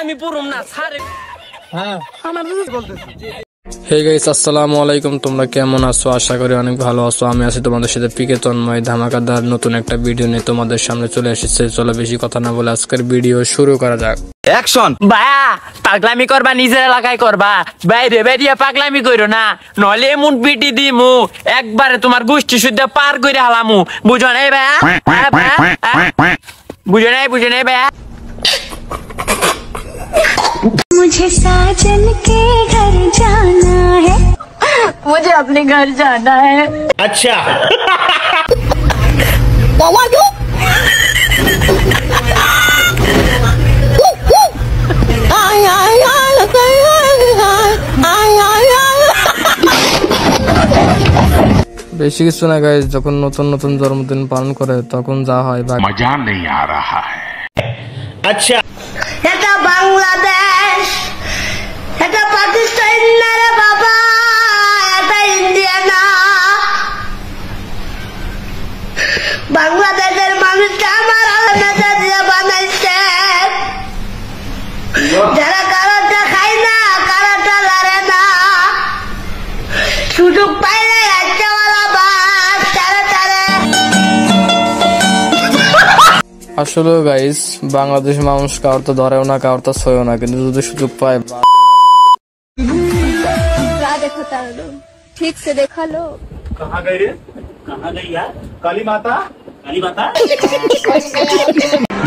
আমি পড়ুম না স্যারে। হ্যাঁ আমার বলতেছি। হে গাইস, আসসালামু আলাইকুম। তোমরা কেমন আছো? আশা করি অনেক ভালো আছো। আমি আছি তোমাদের সাথে পিকে তন্ময়। ধামাকাদার নতুন একটা ভিডিও নিয়ে তোমাদের সামনে চলে এসেছে। চলো বেশি কথা না বলে আজকের ভিডিও শুরু করা যাক। অ্যাকশন। ভাইয়া পাগলামি করবা নিজের এলাকায় করবা, বাইরে বাইরে পাগলামি করো না, নলে এমন পিটি দিমু একবারে তোমার গোষ্ঠী শুদ্ধ পার করে হালামু। বুঝো নাই ভাইয়া? বুঝো নাই ভাইয়া? मुझे साजन के घर जाना है, मुझे अपने घर जाना है। अच्छा বেশি কিছু না গাইস, যখন নতুন নতুন জন্মদিন পালন করে তখন যা হয় मजा नहीं आ रहा है। अच्छा এটা বাংলাদেশ, এটা পাকিস্তান না রে বাবা, এটা ইন্ডিয়া না। বাংলাদেশের মানুষটা আমার আলাদা দিয়ে বানাইছে। যারা কারোটা খায় না, কারোটা লড়ে না, সুযোগ পাইলে একটা বাস তারে তারে। আসলে গাইস, বাংলাদেশ মানুষ কারোর তো ধরেও না, কারোর তো ছয়ও না, কিন্তু যদি সুযোগ পায় देखो तारो ठीक से देखा लो। कहाँ गई रे? कहाँ गई यार? काली माता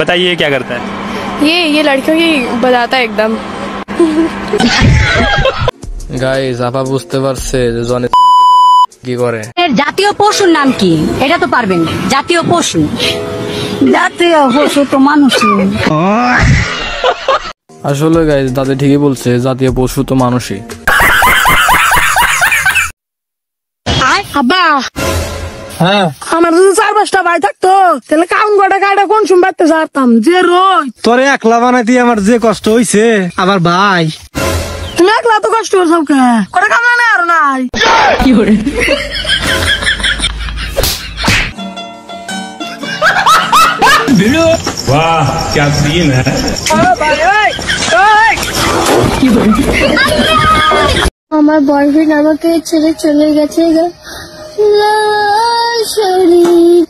बताइए क्या करता है ये लड़कियों की बताता है एकदम। গাইস, আপা বুঝতে পারছে যে জনে কি করে। এর জাতীয় পশুর নাম কি? এটা তো পারবেন। জাতীয় পশু তো মানুষ। আসলে গাইস, দাদি ঠিকই বলছে, জাতীয় পশু তো মানুষই। আব্বা হ্যাঁ আমার যদি 4-5টা ভাই থাকতো তাহলে কাউন কটা গাড়ি কোন শুনবাতে পারতাম যে রোজ। তোরে একলা বানাইতে আমার যে কষ্ট হইছে, আমার ভাই তুমি একলা তো কষ্ট করছো কে? কটা কামলা নেই আর নাই কি করে? वाह क्या सीन है। আমার বয়ফ্রেন্ড আমাকে ছেড়ে চলে গেছে গো। লাশরি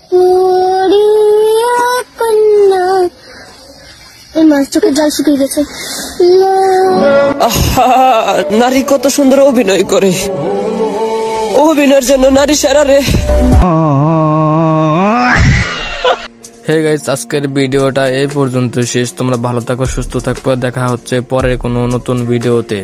পড়িয়া কন্যা, এই মাছ চোখে জল শুকিয়ে গেছে। নারী কত সুন্দর অভিনয় করে, অভিনয়ের জন্য নারী সেরা রে। হে গাইস, আজকের ভিডিওটা এই পর্যন্ত শেষ। তোমরা ভালো থাকো, সুস্থ থাকো। দেখা হচ্ছে পরের কোনো নতুন ভিডিওতে।